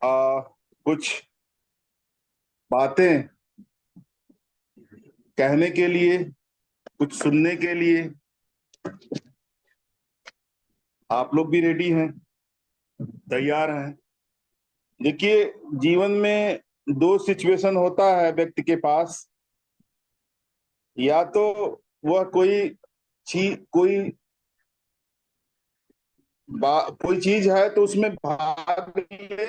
कुछ बातें कहने के लिए, कुछ सुनने के लिए आप लोग भी रेडी हैं, तैयार हैं। देखिए, जीवन में दो सिचुएशन होता है व्यक्ति के पास। या तो वह कोई चीज है तो उसमें भाग ले,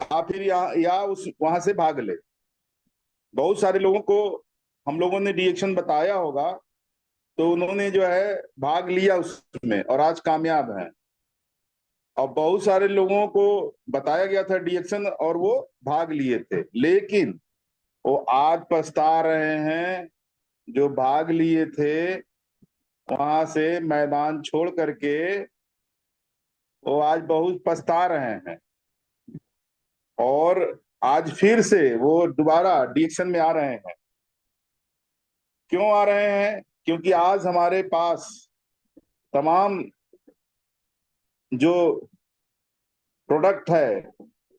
या फिर या उस वहां से भाग ले। बहुत सारे लोगों को हम लोगों ने रिएक्शन बताया होगा, तो उन्होंने जो है भाग लिया उसमें और आज कामयाब हैं। और बहुत सारे लोगों को बताया गया था रिएक्शन और वो भाग लिए थे, लेकिन वो आज पछता रहे हैं। जो भाग लिए थे वहां से मैदान छोड़ करके वो आज बहुत पछता रहे हैं। और आज फिर से वो दोबारा रिएक्शन में आ रहे हैं। क्यों आ रहे हैं? क्योंकि आज हमारे पास तमाम जो प्रोडक्ट है,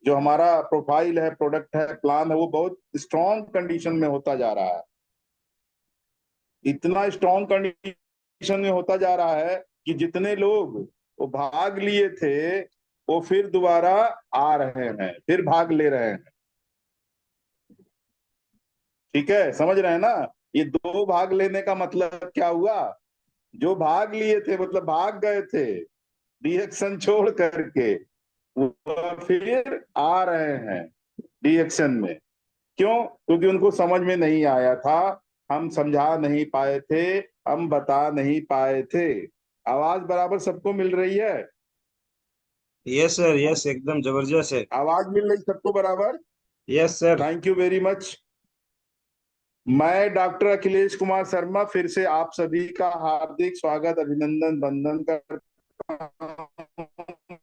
जो हमारा प्रोफाइल है, प्रोडक्ट है, प्लान है, वो बहुत स्ट्रॉन्ग कंडीशन में होता जा रहा है। इतना स्ट्रॉन्ग कंडीशन में होता जा रहा है कि जितने लोग वो भाग लिए थे वो फिर दोबारा आ रहे हैं, फिर भाग ले रहे हैं। ठीक है, समझ रहे हैं ना? ये दो भाग लेने का मतलब क्या हुआ? जो भाग लिए थे मतलब भाग गए थे रिएक्शन छोड़ करके, वो फिर आ रहे हैं रिएक्शन में। क्यों? क्योंकि उनको समझ में नहीं आया था, हम समझा नहीं पाए थे, हम बता नहीं पाए थे। आवाज बराबर सबको मिल रही है? यस सर, यस, एकदम जबरदस्त है। आवाज मिल रही सबको बराबर? Yes sir. Thank you very much. मैं डॉक्टर अखिलेश कुमार शर्मा फिर से आप सभी का हार्दिक स्वागत, अभिनंदन, वंदन करता हूं।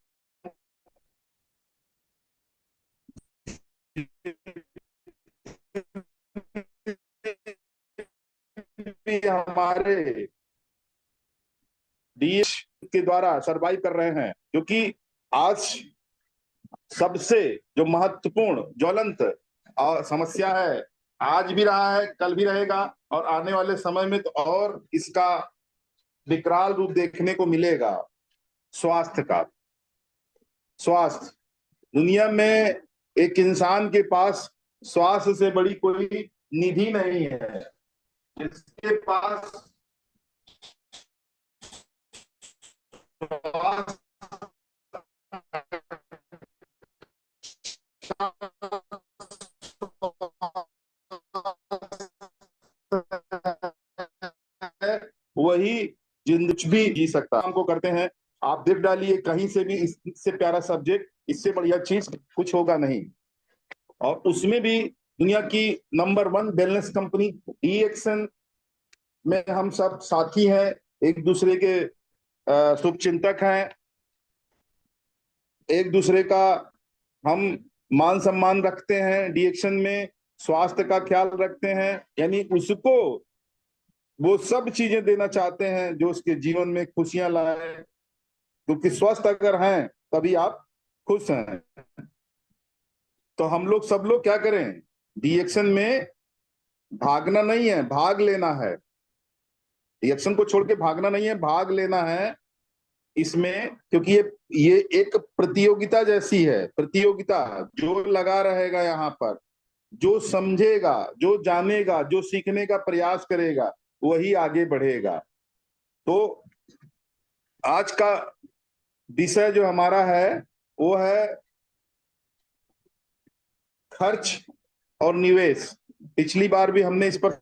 हमारे डीएस के द्वारा सरवाइव कर रहे हैं, क्योंकि आज सबसे जो महत्वपूर्ण ज्वलंत और समस्या है, आज भी रहा है, कल भी रहेगा और आने वाले समय में तो और इसका विकराल रूप देखने को मिलेगा। स्वास्थ्य का। स्वास्थ्य। दुनिया में एक इंसान के पास स्वास्थ्य से बड़ी कोई निधि नहीं है। इसके पास स्वास्थ्य है, वही जिंदगी भी जी सकता है। हमको करते हैं, आप देख डालिए कहीं से भी, इससे प्यारा सब्जेक्ट, इससे बढ़िया चीज कुछ होगा नहीं। और उसमें भी दुनिया की नंबर वन वेलनेस कंपनी डीएक्सन में हम सब साथी हैं, एक दूसरे के शुभचिंतक हैं, एक दूसरे का हम मान सम्मान रखते हैं, डीएक्शन में स्वास्थ्य का ख्याल रखते हैं। यानी उसको वो सब चीजें देना चाहते हैं जो उसके जीवन में खुशियां लाए, क्योंकि स्वस्थ अगर हैं तभी आप खुश हैं। तो हम लोग सब लोग क्या करें? रिएक्शन में भागना नहीं है, भाग लेना है। रिएक्शन को छोड़ के भागना नहीं है, भाग लेना है इसमें। क्योंकि ये एक प्रतियोगिता जैसी है। प्रतियोगिता, जो लगा रहेगा यहाँ पर, जो समझेगा, जो जानेगा, जो सीखने का प्रयास करेगा, वही आगे बढ़ेगा। तो आज का विषय जो हमारा है वो है खर्च और निवेश। पिछली बार भी हमने इस पर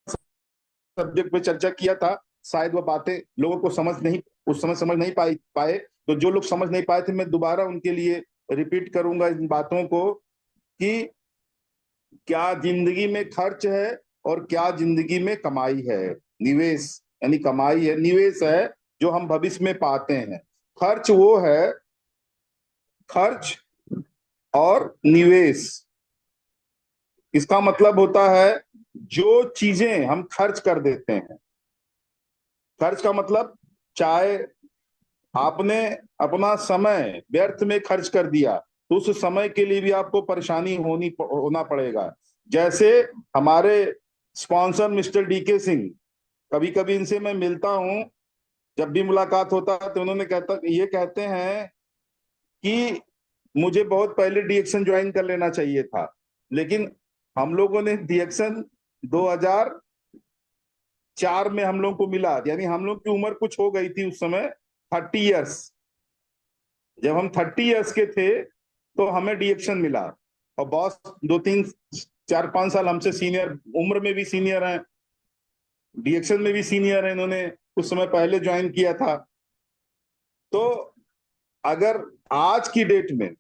सब्जेक्ट पे चर्चा किया था। शायद वह बातें लोगों को समझ नहीं, उस समय समझ नहीं पाए। तो जो लोग समझ नहीं पाए थे, मैं दोबारा उनके लिए रिपीट करूंगा इन बातों को, कि क्या जिंदगी में खर्च है और क्या जिंदगी में कमाई है। निवेश यानी कमाई है, निवेश है जो हम भविष्य में पाते हैं। खर्च वो है, खर्च और निवेश, इसका मतलब होता है जो चीजें हम खर्च कर देते हैं। खर्च का मतलब चाय आपने अपना समय व्यर्थ में खर्च कर दिया तो उस समय के लिए भी आपको परेशानी होना पड़ेगा। जैसे हमारे स्पॉन्सर मिस्टर डीके सिंह, कभी कभी इनसे मैं मिलता हूं, जब भी मुलाकात होता है तो उन्होंने ये कहते हैं कि मुझे बहुत पहले डीएक्शन ज्वाइन कर लेना चाहिए था, लेकिन हम लोगों ने डीएक्शन 2004 में हम लोग को मिला, यानी हम लोग की उम्र कुछ हो गई थी उस समय, 30 इयर्स। जब हम 30 इयर्स के थे तो हमें डीएक्शन मिला। और बॉस 2 3 4 5 साल हमसे सीनियर, उम्र में भी सीनियर हैं, डीएक्शन में भी सीनियर हैं, इन्होंने कुछ समय पहले ज्वाइन किया था। तो अगर आज की डेट में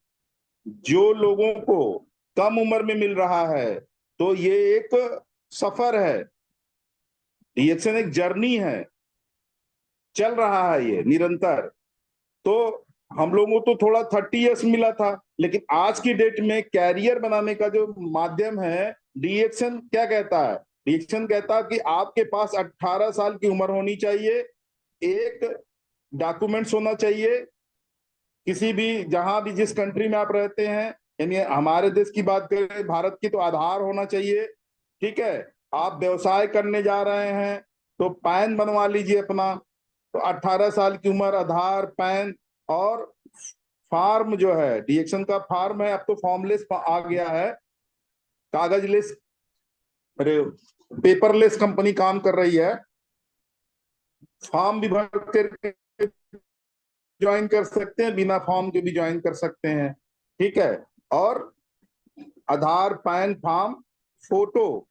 जो लोगों को कम उम्र में मिल रहा है तो ये एक सफर है, डीएक्शन एक जर्नी है, चल रहा है ये निरंतर। तो हम लोगों को तो थोड़ा 30 इयर्स मिला था, लेकिन आज की डेट में कैरियर बनाने का जो माध्यम है, डीएक्शन क्या कहता है? डीएक्शन कहता है कि आपके पास 18 साल की उम्र होनी चाहिए, एक डॉक्यूमेंट्स होना चाहिए, किसी भी जहां भी जिस कंट्री में आप रहते हैं, यानी हमारे देश की बात करें, भारत की, तो आधार होना चाहिए। ठीक है, आप व्यवसाय करने जा रहे हैं तो पैन बनवा लीजिए अपना। तो 18 साल की उम्र, आधार, पैन, और फार्म जो है, डीएक्शन का फार्म है, अब तो फॉर्मलेस आ गया है, कागज लेस, अरे पेपरलेस कंपनी काम कर रही है, फॉर्म भी भर कर ज्वाइन कर सकते हैं, बिना फॉर्म के भी ज्वाइन कर सकते हैं। ठीक है, और आधार, पैन, फॉर्म, फोटो,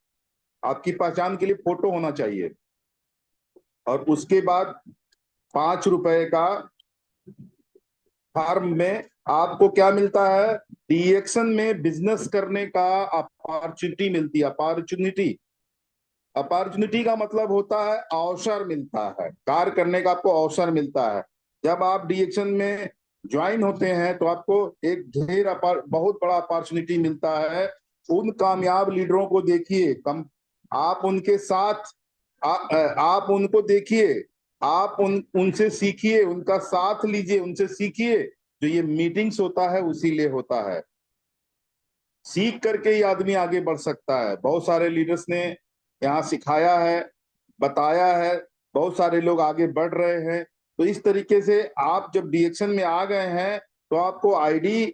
आपकी पहचान के लिए फोटो होना चाहिए। और उसके बाद 5 रुपए का फार्म में आपको क्या मिलता है? डीएक्शन में बिजनेस करने का अपॉर्चुनिटी मिलती है। अपॉर्चुनिटी, अपॉर्चुनिटी का मतलब होता है अवसर मिलता है, कार्य करने का आपको अवसर मिलता है। जब आप डीएक्शन में ज्वाइन होते हैं तो आपको एक बहुत बड़ा अपॉर्चुनिटी मिलता है। उन कामयाब लीडरों को देखिए, कम आप उनके साथ, आप उनको देखिए, आप उनसे सीखिए, उनका साथ लीजिए, उनसे सीखिए। जो ये मीटिंग्स होता है उसी लिए होता है, सीख करके ही आदमी आगे बढ़ सकता है। बहुत सारे लीडर्स ने यहाँ सिखाया है, बताया है, बहुत सारे लोग आगे बढ़ रहे हैं। तो इस तरीके से आप जब डीएक्शन में आ गए हैं तो आपको आईडी,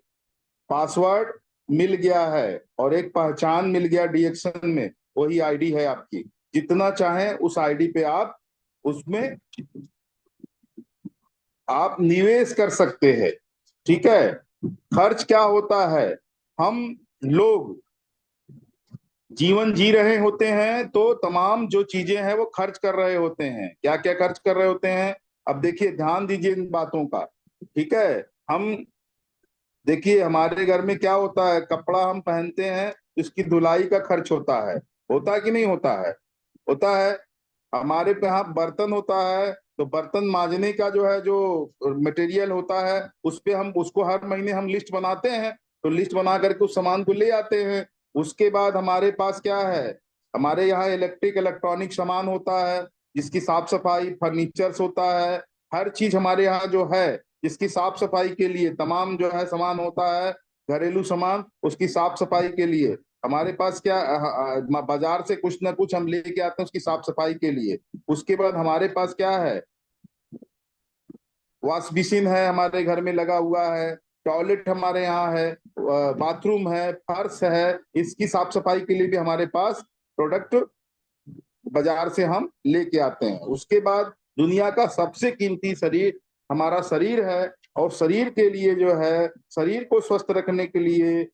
पासवर्ड मिल गया है और एक पहचान मिल गया डीएक्शन में, वही आईडी है आपकी। जितना चाहें उस आईडी पे आप उसमें आप निवेश कर सकते हैं। ठीक है, खर्च क्या होता है? हम लोग जीवन जी रहे होते हैं तो तमाम जो चीजें हैं वो खर्च कर रहे होते हैं। क्या क्या खर्च कर रहे होते हैं? अब देखिए, ध्यान दीजिए इन बातों का। ठीक है, हम देखिए हमारे घर में क्या होता है, कपड़ा हम पहनते हैं, इसकी धुलाई का खर्च होता है कि नहीं होता है? होता है। हमारे पे यहाँ बर्तन होता है, तो बर्तन मांजने का जो है, जो मटेरियल होता है, उस पे हम उसको हर महीने हम लिस्ट बनाते हैं, तो लिस्ट बना करके उस सामान को ले आते हैं। उसके बाद हमारे पास क्या है, हमारे यहाँ इलेक्ट्रॉनिक सामान होता है, जिसकी साफ सफाई, फर्नीचर्स होता है, हर चीज हमारे यहाँ जो है जिसकी साफ सफाई के लिए तमाम जो है सामान होता है, घरेलू सामान, उसकी साफ सफाई के लिए हमारे पास क्या, बाजार से कुछ ना कुछ हम लेके आते हैं उसकी साफ सफाई के लिए। उसके बाद हमारे पास क्या है, वॉश बेसिन है हमारे घर में लगा हुआ है, टॉयलेट हमारे यहाँ है, बाथरूम है, फर्श है, इसकी साफ सफाई के लिए भी हमारे पास प्रोडक्ट बाजार से हम लेके आते हैं। उसके बाद दुनिया का सबसे कीमती शरीर हमारा शरीर है, और शरीर के लिए जो है, शरीर को स्वस्थ रखने के लिए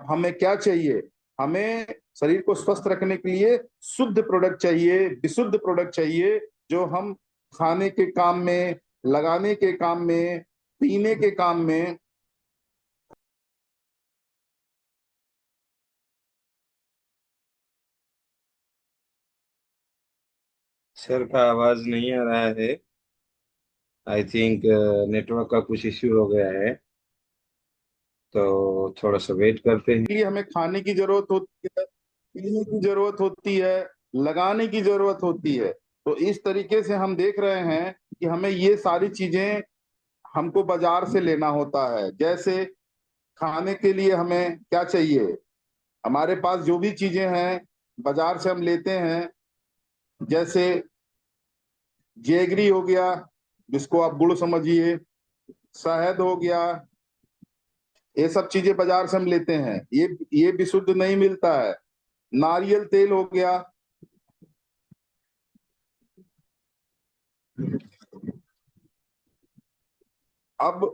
हमें क्या चाहिए? हमें शरीर को स्वस्थ रखने के लिए शुद्ध प्रोडक्ट चाहिए, विशुद्ध प्रोडक्ट चाहिए, जो हम खाने के काम में, लगाने के काम में, पीने के काम में। सर का आवाज नहीं आ रहा है। आई थिंक नेटवर्क का कुछ इश्यू हो गया है, तो थोड़ा सा वेट करते हैं। लिए हमें खाने की जरूरत होती है, पीने की जरूरत होती है, लगाने की जरूरत होती है। तो इस तरीके से हम देख रहे हैं कि हमें ये सारी चीजें हमको बाजार से लेना होता है। जैसे खाने के लिए हमें क्या चाहिए, हमारे पास जो भी चीजें हैं बाजार से हम लेते हैं। जैसे जेगरी हो गया, जिसको आप गुड़ समझिए, शहद हो गया, ये सब चीजें बाजार से हम लेते हैं, ये विशुद्ध नहीं मिलता है। नारियल तेल हो गया, अब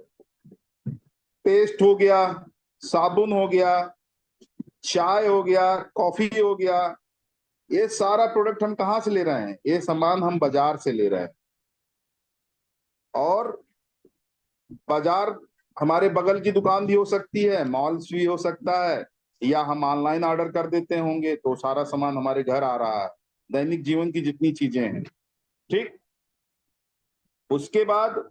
पेस्ट हो गया, साबुन हो गया, चाय हो गया, कॉफी हो गया, ये सारा प्रोडक्ट हम कहाँ से ले रहे हैं, ये सामान हम बाजार से ले रहे हैं। और बाजार हमारे बगल की दुकान भी हो सकती है, मॉल्स भी हो सकता है, या हम ऑनलाइन ऑर्डर कर देते होंगे तो सारा सामान हमारे घर आ रहा है। दैनिक जीवन की जितनी चीजें हैं, ठीक। उसके बाद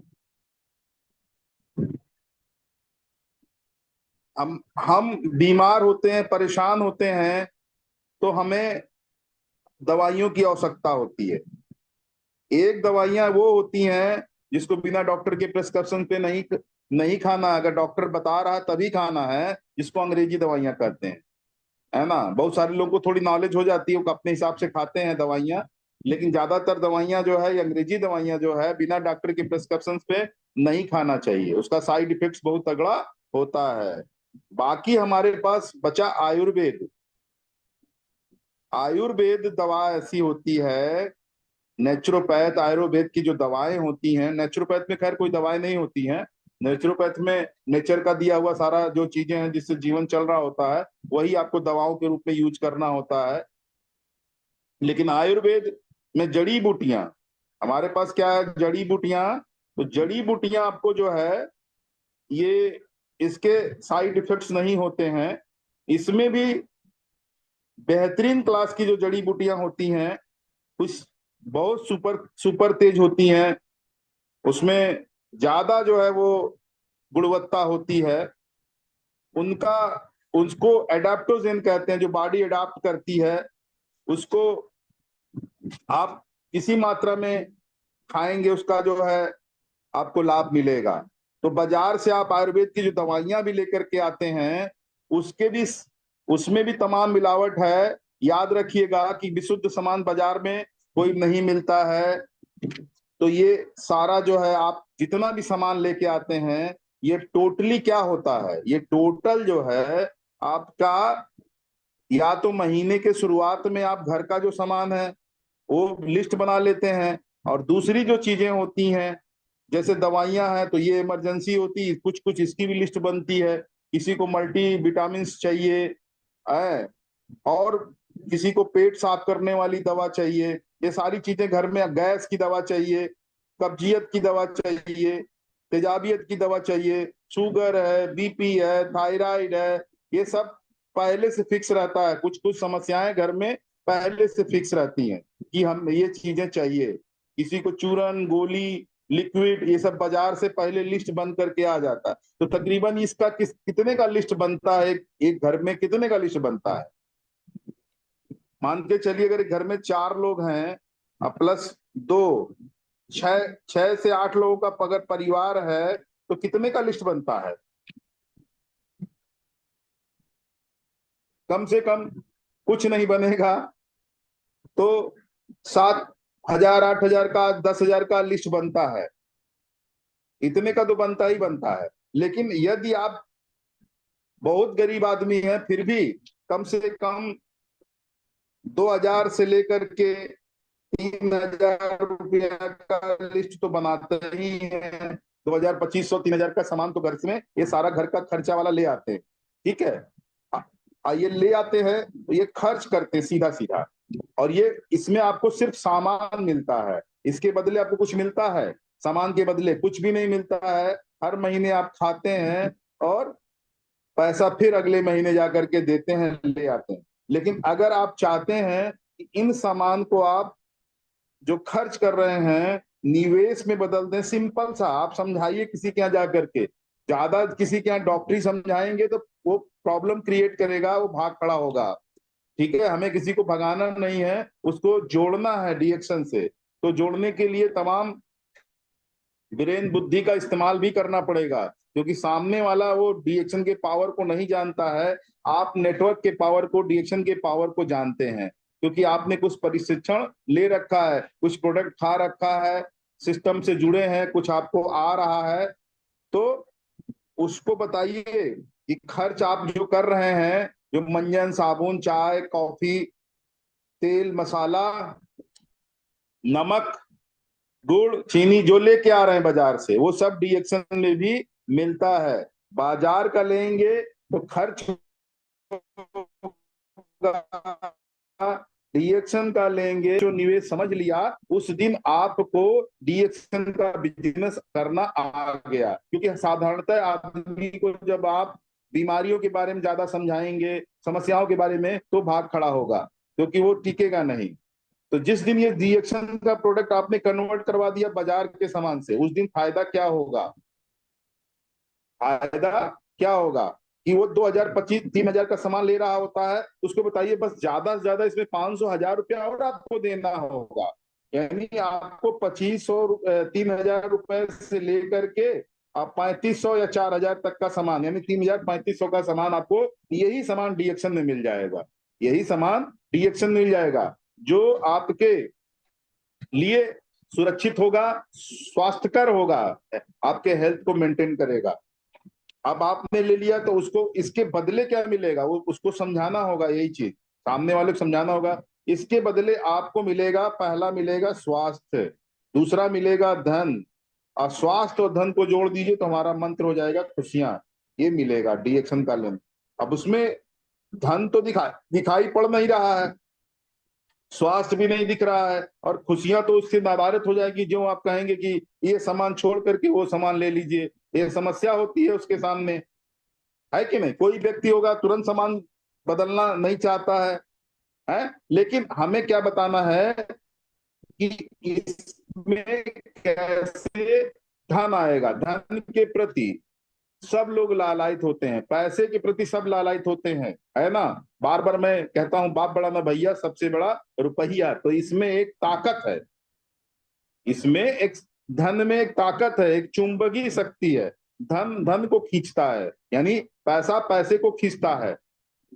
हम बीमार होते हैं, परेशान होते हैं, तो हमें दवाइयों की आवश्यकता होती है। एक दवाइयां वो होती हैं जिसको बिना डॉक्टर के प्रिस्क्रिप्शन पे नहीं नहीं खाना, अगर डॉक्टर बता रहा है तभी खाना है, जिसको अंग्रेजी दवाइयां कहते हैं, है ना। बहुत सारे लोगों को थोड़ी नॉलेज हो जाती है, वो अपने हिसाब से खाते हैं दवाइयां, लेकिन ज्यादातर दवाइयां जो है, ये अंग्रेजी दवाइयां जो है, बिना डॉक्टर के प्रिस्क्रिप्शन पे नहीं खाना चाहिए, उसका साइड इफेक्ट्स बहुत तगड़ा होता है। बाकी हमारे पास बचा आयुर्वेद। आयुर्वेद दवा ऐसी होती है, नेचुरोपैथ आयुर्वेद की जो दवाएं होती हैं, नेचुरोपैथ में खैर कोई दवाएं नहीं होती हैं, नेचुरोपैथ में नेचर का दिया हुआ सारा जो चीजें हैं जिससे जीवन चल रहा होता है, वही आपको दवाओं के रूप में यूज करना होता है। लेकिन आयुर्वेद में जड़ी बूटियां, हमारे पास क्या है, जड़ी बूटियां। तो जड़ी बूटियां आपको जो है, ये इसके साइड इफेक्ट्स नहीं होते हैं। इसमें भी बेहतरीन क्लास की जो जड़ी बूटियां होती हैं, कुछ बहुत सुपर सुपर तेज होती हैं, उसमें ज्यादा जो है वो गुणवत्ता होती है उनका। उसको एडाप्टोजेन कहते हैं, जो बॉडी अडाप्ट करती है उसको, आप किसी मात्रा में खाएंगे उसका जो है आपको लाभ मिलेगा। तो बाजार से आप आयुर्वेद की जो दवाइयां भी लेकर के आते हैं, उसके भी उसमें भी तमाम मिलावट है। याद रखिएगा कि विशुद्ध सामान बाजार में कोई नहीं मिलता है। तो ये सारा जो है, आप जितना भी सामान लेके आते हैं, ये टोटली क्या होता है, ये टोटल जो है आपका, या तो महीने के शुरुआत में आप घर का जो सामान है वो लिस्ट बना लेते हैं, और दूसरी जो चीजें होती हैं जैसे दवाइयां हैं, तो ये इमरजेंसी होती है, कुछ कुछ इसकी भी लिस्ट बनती है। किसी को मल्टी विटामिन चाहिए है, और किसी को पेट साफ करने वाली दवा चाहिए, ये सारी चीजें घर में, गैस की दवा चाहिए, कब्जियत की दवा चाहिए, तेजाबियत की दवा चाहिए, शुगर है, बीपी है, थायराइड है, ये सब पहले से फिक्स रहता है। कुछ कुछ समस्याएं घर में पहले से फिक्स रहती हैं कि हम ये चीजें चाहिए। किसी को चूरन, गोली, लिक्विड, ये सब बाजार से पहले लिस्ट बन करके आ जाता है। तो तकरीबन इसका कितने का लिस्ट बनता है, एक घर में कितने का लिस्ट बनता है। मान के चलिए अगर घर में 4 लोग हैं, प्लस 2, 6 से 8 लोगों का अगर परिवार है, तो कितने का लिस्ट बनता है। कम से कम कुछ नहीं बनेगा तो 7,000, 8,000 का, 10,000 का लिस्ट बनता है। इतने का तो बनता ही बनता है। लेकिन यदि आप बहुत गरीब आदमी हैं, फिर भी कम से कम 2,000 से लेकर के 3,000 रुपया का लिस्ट तो बनाते ही है। 2,000, 2,500, 3,000 का सामान तो घर में ये सारा घर का खर्चा वाला ले आते हैं, ठीक है। ये ले आते हैं तो ये खर्च करते हैं सीधा सीधा, और ये इसमें आपको सिर्फ सामान मिलता है, इसके बदले आपको कुछ मिलता है, सामान के बदले कुछ भी नहीं मिलता है। हर महीने आप खाते हैं और पैसा फिर अगले महीने जाकर के देते हैं, ले आते हैं। लेकिन अगर आप चाहते हैं कि इन सामान को आप जो खर्च कर रहे हैं निवेश में बदल दें, सिंपल सा आप समझाइए किसी के यहाँ जा करके, ज्यादा किसी के यहाँ डॉक्टरी समझाएंगे तो वो प्रॉब्लम क्रिएट करेगा, वो भाग खड़ा होगा। ठीक है, हमें किसी को भगाना नहीं है, उसको जोड़ना है डिएक्शन से। तो जोड़ने के लिए तमाम ब्रेन बुद्धि का इस्तेमाल भी करना पड़ेगा, क्योंकि सामने वाला वो डीएक्शन के पावर को नहीं जानता है। आप नेटवर्क के पावर को, डीएक्शन के पावर को जानते हैं, क्योंकि आपने कुछ प्रशिक्षण ले रखा है, कुछ प्रोडक्ट खा रखा है, सिस्टम से जुड़े हैं, कुछ आपको आ रहा है। तो उसको बताइए कि खर्च आप जो कर रहे हैं, जो मंजन, साबुन, चाय, कॉफी, तेल, मसाला, नमक, गुड़, चीनी जो लेके आ रहे हैं बाजार से, वो सब डीएक्शन में भी मिलता है। बाजार का लेंगे तो खर्च होगा, डीएक्शन का लेंगे जो निवेश समझ लिया, उस दिन आपको डीएक्शन का बिजनेस करना आ गया। क्योंकि साधारणतः आदमी को जब आप बीमारियों के बारे में ज्यादा समझाएंगे, समस्याओं के बारे में, तो भाग खड़ा होगा, क्योंकि वो टिकेगा नहीं। तो जिस दिन ये डीएक्शन का प्रोडक्ट आपने कन्वर्ट करवा दिया बाजार के सामान से, उस दिन फायदा क्या होगा? फायदा क्या होगा कि वो 2000, 25, 3000 का सामान ले रहा होता है, उसको बताइए बस ज्यादा से ज्यादा इसमें 500, 1000 रुपया और आपको देना होगा। यानी आपको 2500, 3000 रुपए से लेकर के आप 3500 या 4000 तक का सामान, यानी 3500 का सामान आपको, यही सामान डीएक्शन में मिल जाएगा। यही सामान डीएक्शन मिल जाएगा, जो आपके लिए सुरक्षित होगा, स्वास्थ्यकर होगा, आपके हेल्थ को मेंटेन करेगा। अब आपने ले लिया तो उसको इसके बदले क्या मिलेगा, वो उसको समझाना होगा। यही चीज सामने वाले को समझाना होगा। इसके बदले आपको मिलेगा, पहला मिलेगा स्वास्थ्य, दूसरा मिलेगा धन, और स्वास्थ्य और धन को जोड़ दीजिए तो हमारा मंत्र हो जाएगा खुशियां। ये मिलेगा डीएक्शन का लेन। अब उसमें धन तो दिखाई पड़ नहीं रहा है, स्वास्थ्य भी नहीं दिख रहा है, और खुशियां तो उससे निर्धारित हो जाएगी जो आप कहेंगे कि ये सामान छोड़ करके वो सामान ले लीजिए। ये समस्या होती है उसके सामने, है कि नहीं? कोई व्यक्ति होगा तुरंत सामान बदलना नहीं चाहता है? लेकिन हमें क्या बताना है कि इसमें कैसे धन आएगा। धन के प्रति सब लोग लालायित होते हैं, पैसे के प्रति सब लालायित होते हैं, है ना? बार बार मैं कहता हूं, बाप बड़ा ना भैया, सबसे बड़ा रुपया। तो इसमें एक ताकत है, इसमें एक, धन में एक ताकत है, एक चुंबकीय शक्ति है। धन धन को खींचता है, यानी पैसा पैसे को खींचता है।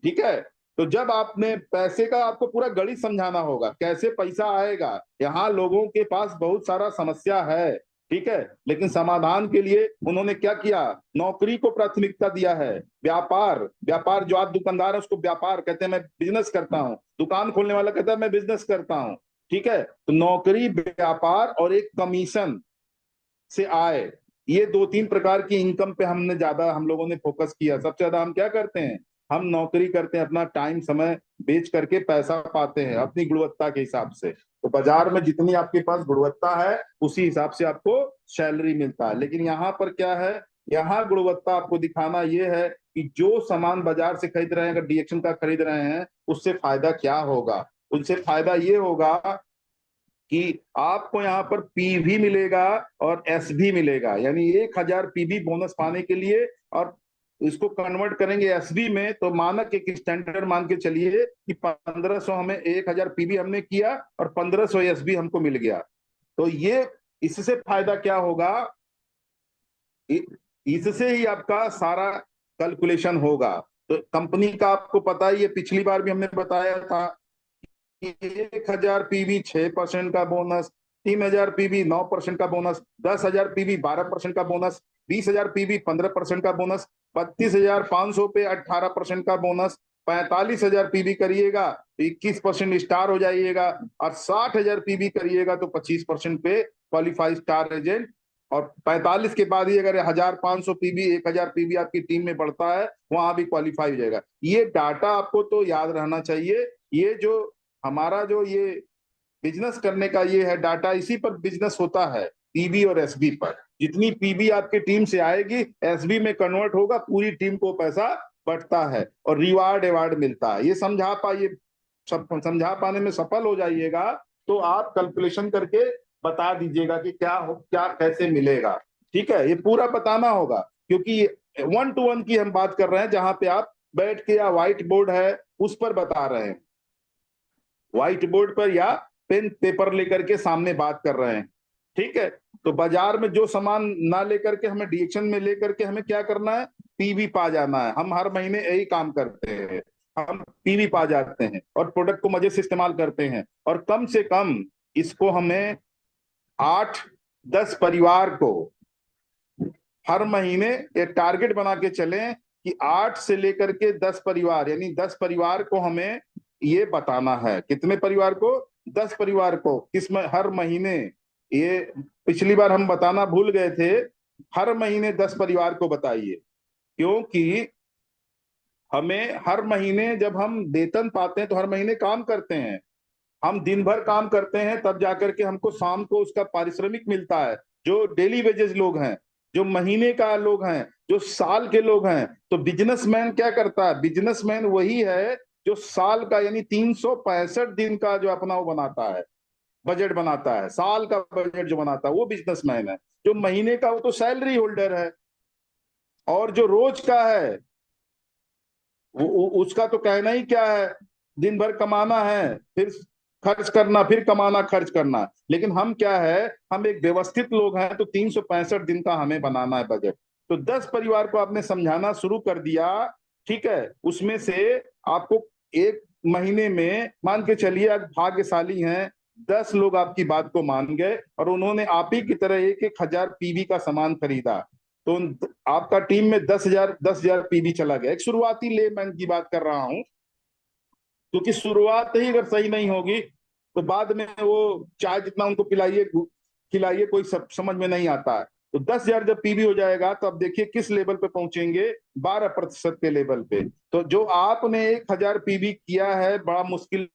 ठीक है? तो जब आपने पैसे का, आपको पूरा गणित समझाना होगा, कैसे पैसा आएगा। यहाँ लोगों के पास बहुत सारा समस्या है, ठीक है, लेकिन समाधान के लिए उन्होंने क्या किया? नौकरी को प्राथमिकता दिया है। व्यापार, व्यापार जो आप दुकानदार है उसको व्यापार कहते हैं, मैं बिजनेस करता हूँ। दुकान खोलने वाला कहता है मैं बिजनेस करता हूँ। ठीक है? तो नौकरी, व्यापार और एक कमीशन से आए, ये 2-3 प्रकार की इनकम पे हमने ज्यादा, हम लोगों ने फोकस किया। सबसे ज्यादा हम क्या करते हैं? हम नौकरी करते हैं, अपना टाइम, समय बेच करके पैसा पाते हैं अपनी गुणवत्ता के हिसाब से। तो बाजार में जितनी आपके पास गुणवत्ता है, उसी हिसाब से आपको सैलरी मिलता है। लेकिन यहाँ पर क्या है? यहाँ गुणवत्ता आपको दिखाना ये है कि जो सामान बाजार से खरीद रहे हैं, अगर डीएक्शन का खरीद रहे हैं, उससे फायदा क्या होगा? उनसे फायदा ये होगा कि आपको यहाँ पर पी भी मिलेगा और एस भी मिलेगा। यानी 1000 पीबी बोनस पाने के लिए, और इसको कन्वर्ट करेंगे एसबी में, तो मानक एक स्टैंडर्ड मान के चलिए कि 1500, हमें 1000 पीबी हमने किया और 1500 एसबी हमको मिल गया। तो ये, इससे फायदा क्या होगा? इससे ही आपका सारा कैलकुलेशन होगा। तो कंपनी का आपको पता ही है, पिछली बार भी हमने बताया था, 1000 पीवी 6% का बोनस, 3000 पीवी 9% का बोनस, 10,000 पीवी 12% का बोनस, 20,000 पीवी 15% का बोनस, 32,500 पे 18% का बोनस, 45,000 पीवी करिएगा तो 21% स्टार हो जाइएगा, और 60,000 पीवी करिएगा तो 25% पे क्वालिफाइड स्टार एजेंट। और 45 के बाद ही अगर 1500 पीवी, 1000 पीवी आपकी टीम में बढ़ता है, वहां भी क्वालिफाई हो जाएगा। ये डाटा आपको तो याद रहना चाहिए। ये जो हमारा जो ये बिजनेस करने का ये है डाटा, इसी पर बिजनेस होता है, पीबी और एसबी पर। जितनी पीबी आपकी टीम से आएगी, एसबी में कन्वर्ट होगा, पूरी टीम को पैसा बढ़ता है और रिवार्ड एवार्ड मिलता है। ये समझा पाइए, सब समझा पाने में सफल हो जाइएगा तो आप कैलकुलेशन करके बता दीजिएगा कि क्या हो, क्या कैसे मिलेगा। ठीक है? ये पूरा बताना होगा, क्योंकि 1-to-1 की हम बात कर रहे हैं, जहां पे आप बैठ के, या व्हाइट बोर्ड है उस पर बता रहे हैं, व्हाइट बोर्ड पर या पेन पेपर लेकर के सामने बात कर रहे हैं। ठीक है? तो बाजार में जो सामान ना लेकर के हमें डीएक्शन में लेकर के हमें क्या करना है, पीवी पा जाना है। हम हर महीने यही काम करते हैं, हम पीवी पा जाते हैं और प्रोडक्ट को मजे से इस्तेमाल करते हैं। और कम से कम इसको हमें 8-10 परिवार को हर महीने एक टारगेट बना के चलें कि 8 से लेकर के 10 परिवार, यानी 10 परिवार को हमें ये बताना है। कितने परिवार को? 10 परिवार को। हर महीने, ये पिछली बार हम बताना भूल गए थे, हर महीने 10 परिवार को बताइए। क्योंकि हमें हर महीने जब हम वेतन पाते हैं तो हर महीने काम करते हैं, हम दिन भर काम करते हैं, तब जाकर के हमको शाम को उसका पारिश्रमिक मिलता है। जो डेली वेजेस लोग हैं, जो महीने का लोग हैं, जो साल के लोग हैं, तो बिजनेसमैन क्या करता है? बिजनेसमैन वही है जो साल का यानी 365 दिन का जो अपना वो बनाता है, बजट बनाता है, साल का बजट जो बनाता है वो बिजनेसमैन है। जो महीने का वो तो सैलरी होल्डर है। और जो रोज का है उसका तो कहना ही क्या है, दिन भर कमाना है, फिर खर्च करना, फिर कमाना, खर्च करना। लेकिन हम क्या है, हम एक व्यवस्थित लोग हैं, तो 365 दिन का हमें बनाना है बजट। तो 10 परिवार को आपने समझाना शुरू कर दिया, ठीक है। उसमें से आपको एक महीने में मान के चलिए, आज भाग्यशाली हैं, 10 लोग आपकी बात को मान गए और उन्होंने आप ही की तरह 1-1 हजार पीवी का सामान खरीदा। तो आपका टीम में 10,000 पीवी चला गया। एक शुरुआती लेमैन की बात कर रहा हूं, क्योंकि शुरुआत ही अगर सही नहीं होगी तो बाद में वो चाय जितना उनको पिलाइए खिलाइए, कोई समझ में नहीं आता है। तो 10,000 जब पीवी हो जाएगा तो अब देखिए किस लेवल पे पहुंचेंगे, 12% के लेवल पे। तो जो आपने 1,000 पीवी किया है बड़ा मुश्किल